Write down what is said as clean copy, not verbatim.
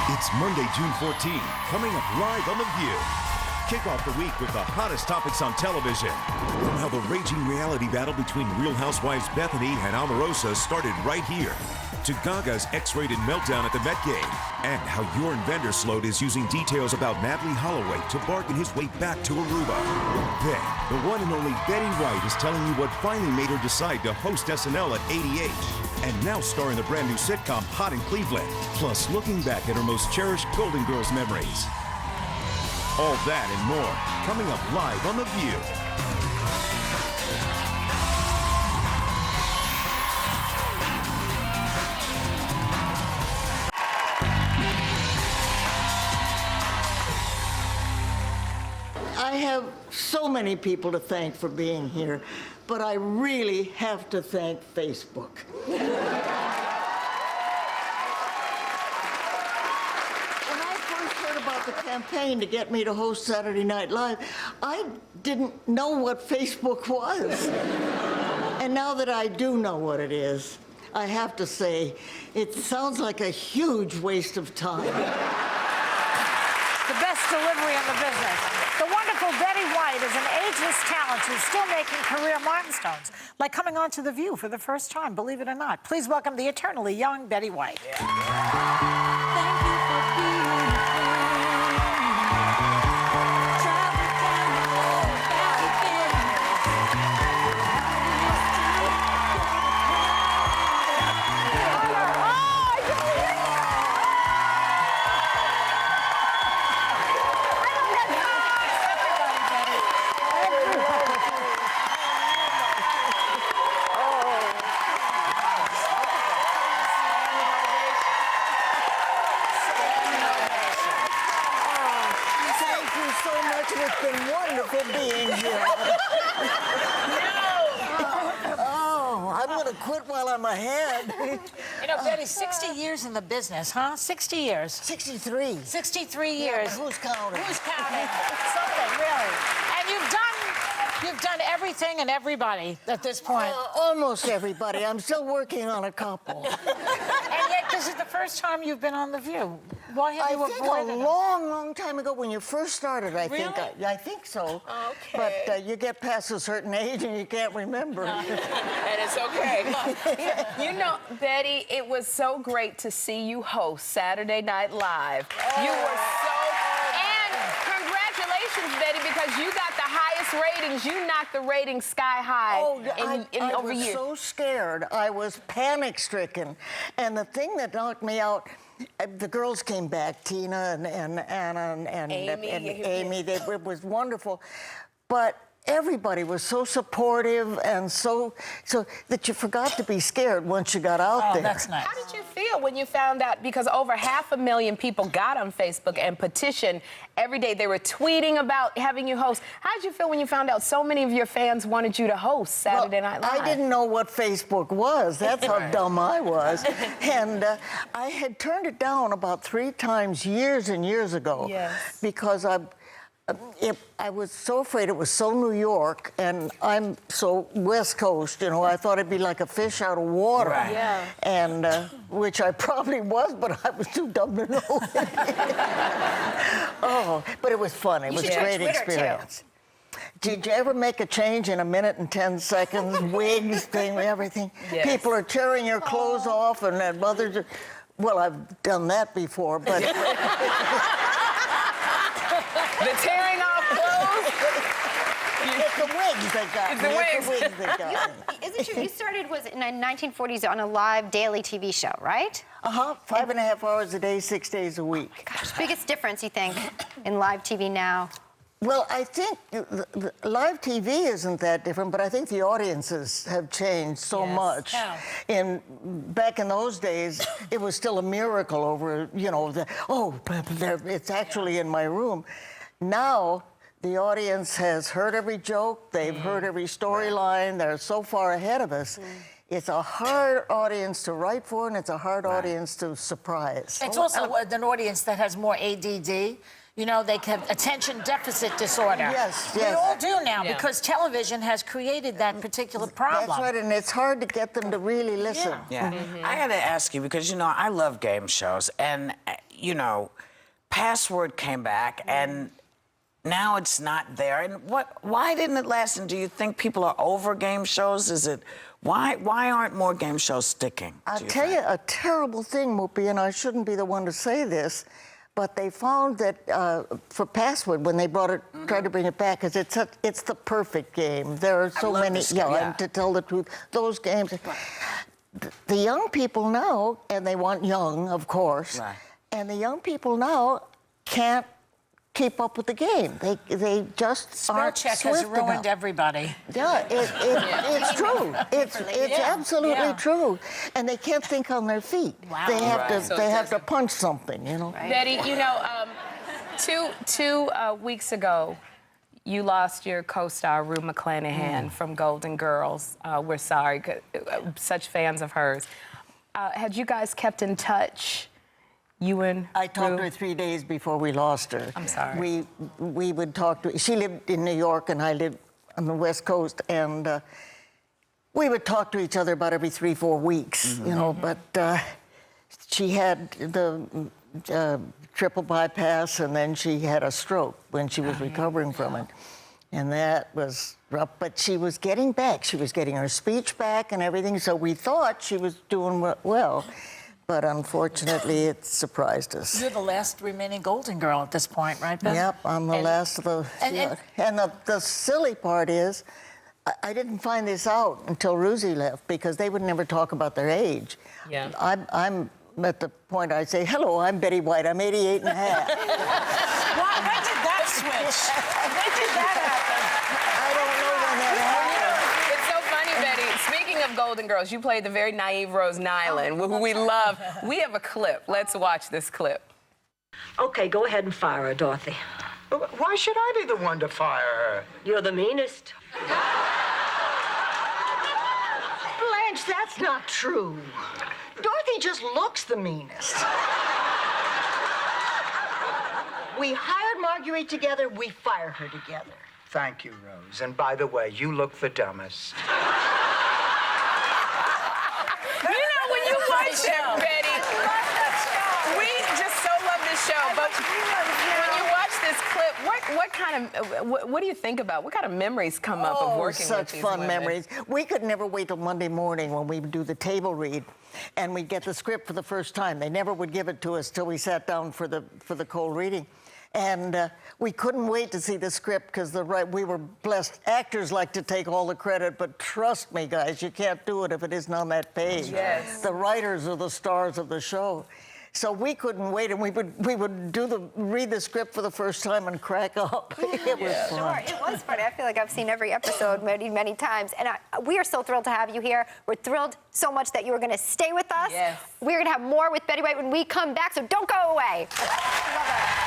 It's Monday, June 14th, coming up live on The View. Kick off the week with the hottest topics on television. From how the raging reality battle between Real Housewives Bethany and Omarosa started right here, to Gaga's X-rated meltdown at the Met game, and how Jorn Vandersloot is using details about Natalie Holloway to bargain his way back to Aruba. Then, the one and only Betty White is telling you what finally made her decide to host SNL at 88. And now starring the brand new sitcom Hot in Cleveland, plus looking back at her most cherished Golden Girls memories. All that and more, coming up live on The View. I have so many people to thank for being here, but I really have to thank Facebook. When I first heard about the campaign to get me to host Saturday Night Live, I didn't know what Facebook was. And now that I do know what it is, I have to say, it sounds like a huge waste of time. The best delivery in the business. The wonderful Betty White is an ageless talent who's still making career milestones, like coming on to The View for the first time, believe it or not. Please welcome the eternally young Betty White. Thank you for being It's been wonderful being here. Oh, I'm going to quit while I'm ahead. You know, Betty, 60 years in the business, huh? 60 years. 63. 63 years. Yeah, who's counting? Who's counting? Something, really. And you've done everything and everybody at this point. Almost everybody. I'm still working on a couple. And yet, this is the first time you've been on The View. Why have you think avoided a it? long time ago when you first started, I think. Really? I think so. Okay. But you get past a certain age and you can't remember. And it's okay. You know, Betty, it was so great to see you host Saturday Night Live. You were so... And congratulations, Betty, because you got the highest ratings. You knocked the ratings sky high I over was years. so scared. I was panic-stricken. And the thing that knocked me out, the girls came back, Tina and Anna and Amy. It was wonderful. But everybody was so supportive and so that you forgot to be scared once you got out there. That's nice. How did you feel when you found out? Because over 500,000 people got on Facebook and petitioned every day. They were tweeting about having you host. How did you feel when you found out so many of your fans wanted you to host Saturday Night Live? I didn't know what Facebook was. That's how dumb I was. And I had turned it down about 3 times years and years ago. Yes. Because I was so afraid. It was so New York, and I'm so West Coast, you know. I thought it'd be like a fish out of water. Right. Yeah. And which I probably was, but I was too dumb to know. Oh, but it was fun. It was a great experience. Did you ever make a change in a minute and 10 seconds? Wigs, thing, everything. Yes. People are tearing your clothes off, and then others are, well, I've done that before, but. The tearing off clothes? It's the wigs that got me. The It's wigs. the wigs that got me. Isn't you started was in the 1940s on a live daily TV show, right? 5.5 hours a day, 6 days a week. Gosh, biggest difference you think in live TV now? Well, I think the live TV isn't that different, but I think the audiences have changed so much. How? Back in those days, it was still a miracle over, you know, it's actually in my room. Now, the audience has heard every joke, they've heard every storyline, they're so far ahead of us. It's a hard audience to write for, and it's a hard audience to surprise. It's also an audience that has more ADD. You know, they have attention deficit disorder. Yes, We yes. all do now because television has created that particular problem. That's right, and it's hard to get them to really listen. Yeah. I got to ask you, because, you know, I love game shows, and you know, Password came back, and now it's not there. And why didn't it last? And do you think people are over game shows? Is it, why aren't more game shows sticking? I'll tell you a terrible thing, Whoopi, and I shouldn't be the one to say this, but they found that for Password, when they brought it, tried to bring it back, because it's the perfect game. There are so many, and to tell the truth, those games. The young people now, and they want young, of course, and the young people now can't keep up with the game. They just aren't Spell check swift has ruined enough. everybody. Yeah, it's true. It's absolutely true. And they can't think on their feet. Wow. They have to So they have to punch something, you know. Betty, you know, two weeks ago, you lost your co-star, Rue McClanahan, from Golden Girls. We're sorry, such fans of hers. Had you guys kept in touch? You and I talked Rue? to her 3 days before we lost her. I'm sorry. We would talk to. She lived in New York, and I lived on the West Coast, and we would talk to each other about every 3-4 weeks, you know. But she had the triple bypass, and then she had a stroke when she was recovering from it, and that was rough. But she was getting back. She was getting her speech back and everything. So we thought she was doing well. But unfortunately, it surprised us. You're the last remaining Golden Girl at this point, right, Beth? Yep, I'm the last of the... And the silly part is, I didn't find this out until Ruzi left, because they would never talk about their age. Yeah. I'm at the point I say, hello, I'm Betty White, I'm 88 and a half. Why? When did that switch? When did that happen? I don't know when that happened. It's so funny, Betty. Speaking of Golden Girls, you played the very naive Rose Nyland, who we love. We have a clip. Let's watch this clip. Okay, go ahead and fire her, Dorothy. Why should I be the one to fire her? You're the meanest. Blanche, that's not true. Dorothy just looks the meanest. We hired Marguerite together, we fired her together. Thank you, Rose. And by the way, you look the dumbest. You know, when you watch it, Betty, we just so love this show. But when you watch this clip, what do you think about? What kind of memories come up of working with such these fun women? memories. We could never wait till Monday morning when we would do the table read, and we'd get the script for the first time. They never would give it to us till we sat down for the cold reading. And we couldn't wait to see the script, because we were blessed. Actors like to take all the credit, but trust me, guys, you can't do it if it isn't on that page. Yes. The writers are the stars of the show. So we couldn't wait, and we would read the script for the first time and crack up. It was fun. Sure, it was funny. I feel like I've seen every episode many, many times. And we are so thrilled to have you here. We're thrilled so much that you are going to stay with us. Yes. We're going to have more with Betty White when we come back, so don't go away. Love it.